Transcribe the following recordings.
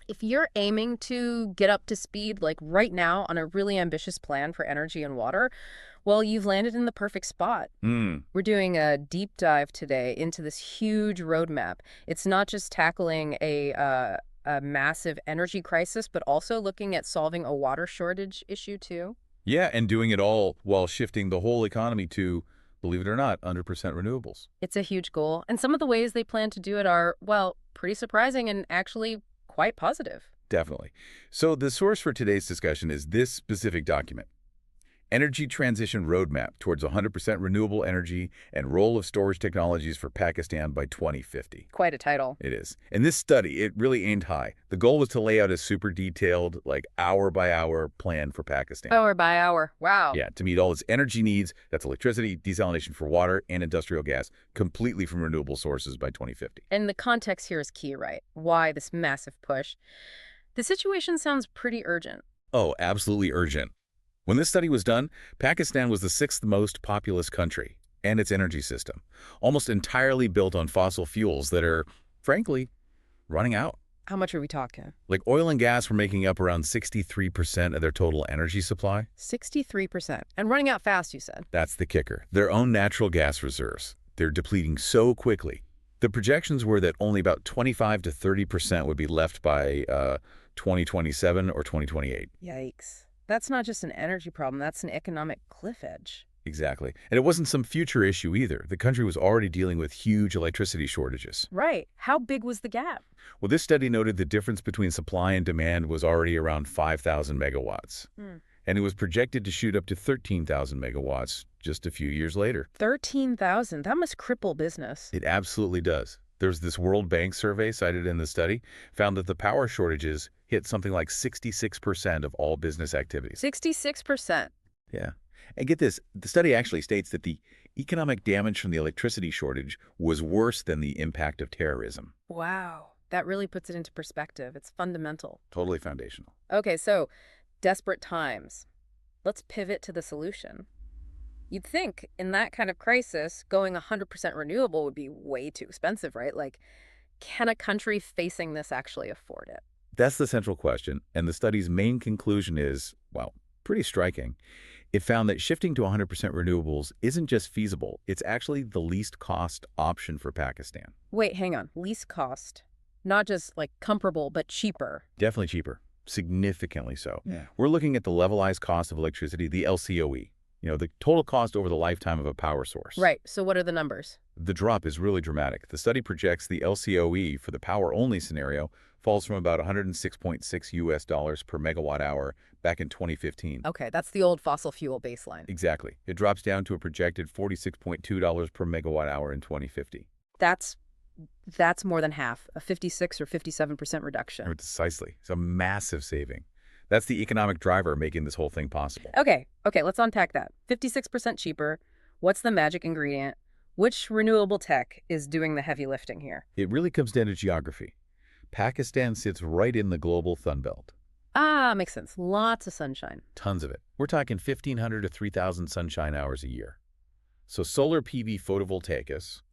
If you're aiming to get up to speed, like right now, on a really ambitious plan for energy and water, well, you've landed in the perfect spot. Hmm. We're doing a deep dive today into this huge roadmap. It's not just tackling a massive energy crisis, but also looking at solving a water shortage issue too. Yeah, and doing it all while shifting the whole economy to, believe it or not, 100% renewables. It's a huge goal, and some of the ways they plan to do it are, well, pretty surprising and actually quite positive. Definitely. So the source for today's discussion is this specific document. Energy Transition Roadmap towards 100% renewable energy and role of storage technologies for Pakistan by 2050. Quite a title. It is. In this study, it really aimed high. The goal was to lay out a super detailed, like hour-by-hour plan for Pakistan. Hour by hour. Wow. Yeah, to meet all its energy needs, that's electricity, desalination for water, and industrial gas, completely from renewable sources by 2050. And the context here is key, right? Why this massive push? The situation sounds pretty urgent. Oh, absolutely urgent. When this study was done, Pakistan was the sixth most populous country, and its energy system, almost entirely built on fossil fuels that are, frankly, running out. How much are we talking? Like oil and gas were making up around 63% of their total energy supply. 63%. And running out fast, you said. That's the kicker. Their own natural gas reserves. They're depleting so quickly. The projections were that only about 25 to 30% would be left by 2027 or 2028. Yikes. That's not just an energy problem, that's an economic cliff edge. Exactly. And it wasn't some future issue either. The country was already dealing with huge electricity shortages. Right. How big was the gap? Well, this study noted the difference between supply and demand was already around 5,000 megawatts. And it was projected to shoot up to 13,000 megawatts just a few years later. 13,000. That must cripple business. It absolutely does. There's this World Bank survey cited in the study, found that the power shortages hit something like 66% of all business activities. 66%. Yeah. And get this, the study actually states that the economic damage from the electricity shortage was worse than the impact of terrorism. Wow. That really puts it into perspective. It's fundamental. Totally foundational. Okay, so desperate times. Let's pivot to the solution. You'd think in that kind of crisis, going 100% renewable would be way too expensive, right? Like, can a country facing this actually afford it? That's the central question, and the study's main conclusion is, well, pretty striking. It found that shifting to 100% renewables isn't just feasible, it's actually the least cost option for Pakistan. Wait, hang on. Least cost. Not just like comparable, but cheaper. Definitely cheaper, significantly so. Yeah. We're looking at the levelized cost of electricity, the LCOE. The total cost over the lifetime of a power source. Right. So what are the numbers? The drop is really dramatic. The study projects the LCOE for the power-only scenario falls from about 106.6 US dollars per megawatt hour back in 2015. Okay, that's the old fossil fuel baseline. Exactly. It drops down to a projected $46.2 per megawatt hour in 2050. That's more than half, a 56 or 57% reduction. Precisely. It's a massive saving. That's the economic driver making this whole thing possible. Okay, let's unpack that. 56% cheaper. What's the magic ingredient? Which renewable tech is doing the heavy lifting here? It really comes down to geography. Pakistan sits right in the global Sun Belt. Ah, makes sense. Lots of sunshine. Tons of it. We're talking 1,500 to 3,000 sunshine hours a year. So solar PV photovoltaicus,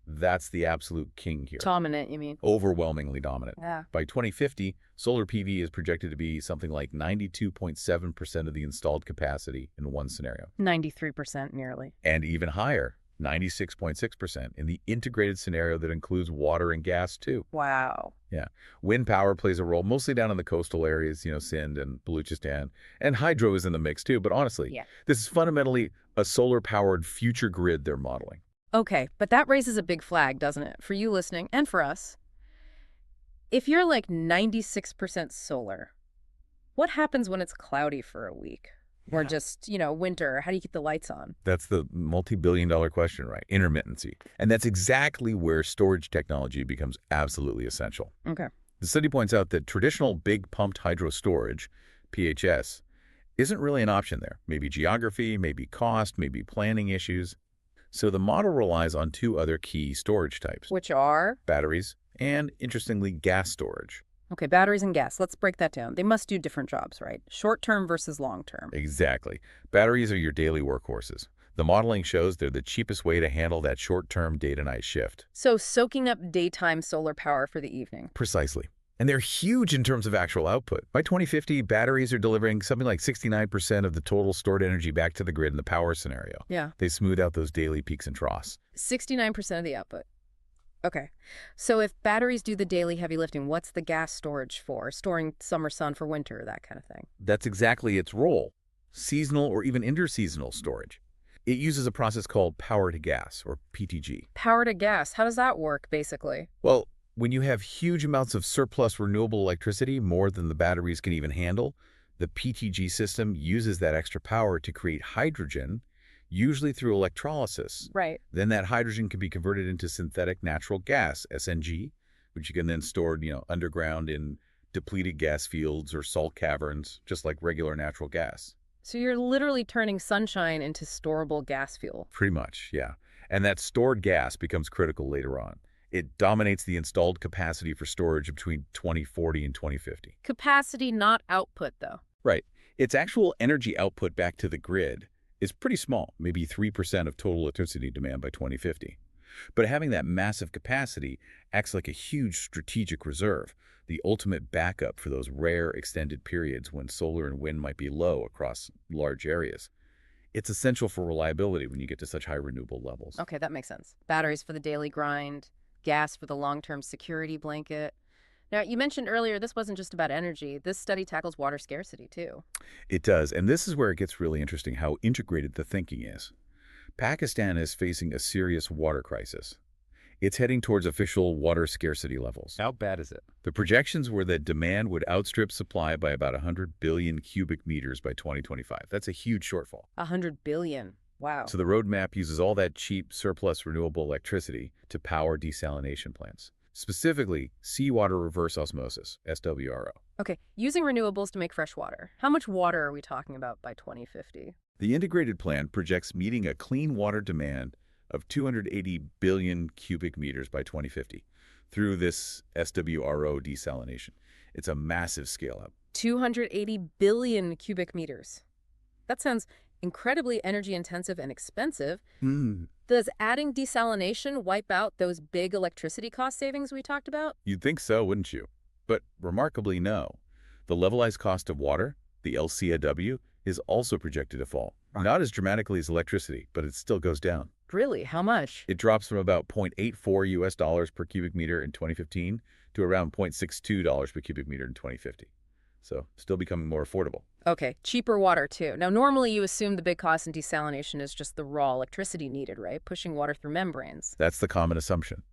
that's the absolute king here. Dominant, you mean? Overwhelmingly dominant. Yeah. By 2050, solar PV is projected to be something like 92.7% of the installed capacity in one scenario. 93% nearly. And even higher, 96.6% in the integrated scenario that includes water and gas too. Wow. Yeah. Wind power plays a role mostly down in the coastal areas, Sindh and Baluchistan. And hydro is in the mix too. But honestly, This is fundamentally a solar-powered future grid they're modeling. Okay, but that raises a big flag, doesn't it? For you listening and for us. If you're like 96% solar, what happens when it's cloudy for a week? Or just, winter? How do you keep the lights on? That's the multi-billion-dollar question, right? Intermittency. And that's exactly where storage technology becomes absolutely essential. Okay. The study points out that traditional big pumped hydro storage, PHS, isn't really an option there. Maybe geography, maybe cost, maybe planning issues. So the model relies on two other key storage types. Which are? Batteries and, interestingly, gas storage. Okay, batteries and gas. Let's break that down. They must do different jobs, right? Short-term versus long-term. Exactly. Batteries are your daily workhorses. The modeling shows they're the cheapest way to handle that short-term day-to-night shift. So soaking up daytime solar power for the evening. Precisely. And they're huge in terms of actual output. By 2050, batteries are delivering something like 69% of the total stored energy back to the grid in the power scenario. Yeah. They smooth out those daily peaks and troughs. 69% of the output. Okay. So if batteries do the daily heavy lifting, what's the gas storage for? Storing summer sun for winter, that kind of thing. That's exactly its role. Seasonal or even interseasonal storage. It uses a process called power to gas, or PTG. Power to gas. How does that work, basically? Well, when you have huge amounts of surplus renewable electricity, more than the batteries can even handle, the PTG system uses that extra power to create hydrogen, usually through electrolysis. Right. Then that hydrogen can be converted into synthetic natural gas, SNG, which you can then store, underground in depleted gas fields or salt caverns, just like regular natural gas. So you're literally turning sunshine into storable gas fuel. Pretty much, yeah. And that stored gas becomes critical later on. It dominates the installed capacity for storage between 2040 and 2050. Capacity, not output, though. Right. Its actual energy output back to the grid is pretty small, maybe 3% of total electricity demand by 2050. But having that massive capacity acts like a huge strategic reserve, the ultimate backup for those rare extended periods when solar and wind might be low across large areas. It's essential for reliability when you get to such high renewable levels. Okay, that makes sense. Batteries for the daily grind, gas for the long-term security blanket. Now, you mentioned earlier this wasn't just about energy. This study tackles water scarcity, too. It does, and this is where it gets really interesting how integrated the thinking is. Pakistan is facing a serious water crisis. It's heading towards official water scarcity levels. How bad is it? The projections were that demand would outstrip supply by about 100 billion cubic meters by 2025. That's a huge shortfall. 100 billion. Wow. So the roadmap uses all that cheap surplus renewable electricity to power desalination plants, specifically seawater reverse osmosis, SWRO. Okay, using renewables to make fresh water. How much water are we talking about by 2050? The integrated plan projects meeting a clean water demand of 280 billion cubic meters by 2050 through this SWRO desalination. It's a massive scale-up. 280 billion cubic meters. That sounds incredibly energy-intensive and expensive. Does adding desalination wipe out those big electricity cost savings we talked about? You'd think so, wouldn't you? But remarkably, no. The levelized cost of water, the LCAW, is also projected to fall. Not as dramatically as electricity, but it still goes down. Really? How much? It drops from about 0.84 US dollars per cubic meter in 2015 to around $0.62 per cubic meter in 2050. So still becoming more affordable. Okay, cheaper water too. Now, normally you assume the big cost in desalination is just the raw electricity needed, right? Pushing water through membranes. That's the common assumption.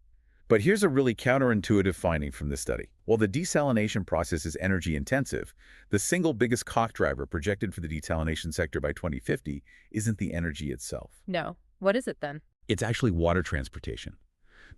But here's a really counterintuitive finding from this study. While the desalination process is energy intensive, the single biggest cost driver projected for the desalination sector by 2050 isn't the energy itself. No. What is it then? It's actually water transportation.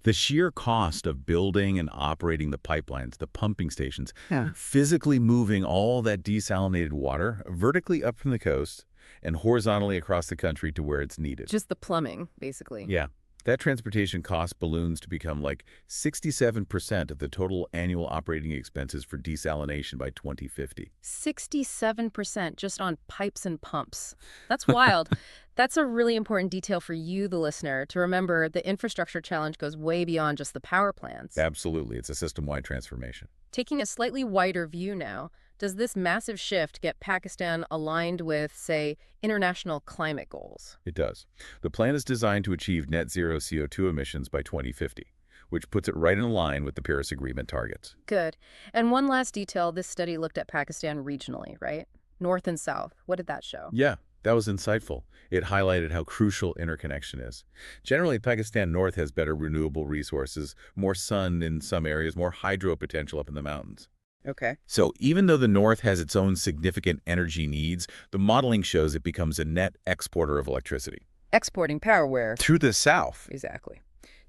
The sheer cost of building and operating the pipelines, the pumping stations, physically moving all that desalinated water vertically up from the coast and horizontally across the country to where it's needed. Just the plumbing, basically. Yeah. That transportation cost balloons to become like 67% of the total annual operating expenses for desalination by 2050. 67% just on pipes and pumps. That's wild. That's a really important detail for you, the listener, to remember the infrastructure challenge goes way beyond just the power plants. Absolutely. It's a system-wide transformation. Taking a slightly wider view now, does this massive shift get Pakistan aligned with, say, international climate goals? It does. The plan is designed to achieve net zero CO2 emissions by 2050, which puts it right in line with the Paris Agreement targets. Good. And one last detail, this study looked at Pakistan regionally, right? North and south. What did that show? Yeah, that was insightful. It highlighted how crucial interconnection is. Generally, Pakistan North has better renewable resources, more sun in some areas, more hydro potential up in the mountains. Okay. So even though the North has its own significant energy needs, the modeling shows it becomes a net exporter of electricity. Exporting power where? Through the South. Exactly.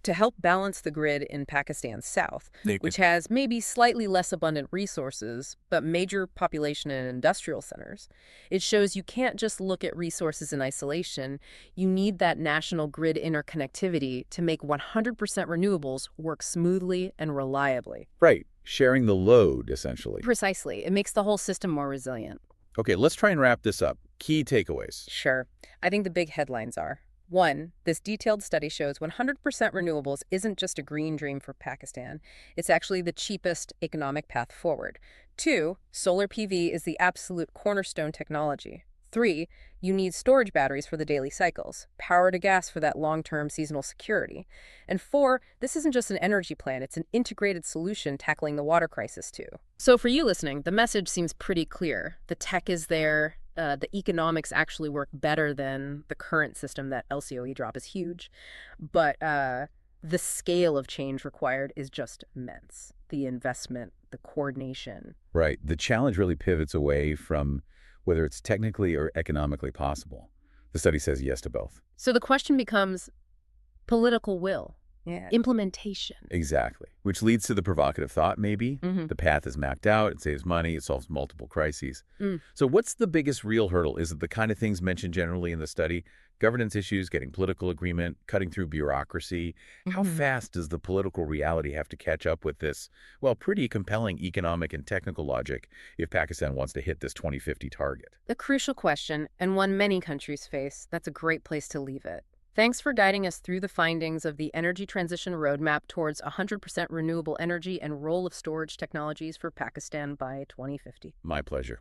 To help balance the grid in Pakistan's south, They which has maybe slightly less abundant resources, but major population and industrial centers, it shows you can't just look at resources in isolation. You need that national grid interconnectivity to make 100% renewables work smoothly and reliably. Right. Sharing the load, essentially. Precisely. It makes the whole system more resilient. Okay, let's try and wrap this up. Key takeaways. Sure. I think the big headlines are: One, this detailed study shows 100% renewables isn't just a green dream for Pakistan. It's actually the cheapest economic path forward. Two, solar PV is the absolute cornerstone technology. Three, you need storage batteries for the daily cycles, power to gas for that long-term seasonal security. And four, this isn't just an energy plan, it's an integrated solution tackling the water crisis too. So for you listening, the message seems pretty clear. The tech is there, the economics actually work better than the current system. That LCOE drop is huge. But the scale of change required is just immense. The investment, the coordination. Right. The challenge really pivots away from whether it's technically or economically possible. The study says yes to both. So the question becomes political will, yeah, implementation. Exactly. Which leads to the provocative thought, maybe. Hmm. The path is mapped out, it saves money, it solves multiple crises. Mm. So what's the biggest real hurdle? Is it the kind of things mentioned generally in the study? Governance issues, getting political agreement, cutting through bureaucracy? How Mhm. fast does the political reality have to catch up with this, well, pretty compelling economic and technical logic if Pakistan wants to hit this 2050 target? A crucial question, and one many countries face. That's a great place to leave it. Thanks for guiding us through the findings of the Energy Transition Roadmap towards 100% renewable energy and role of storage technologies for Pakistan by 2050. My pleasure.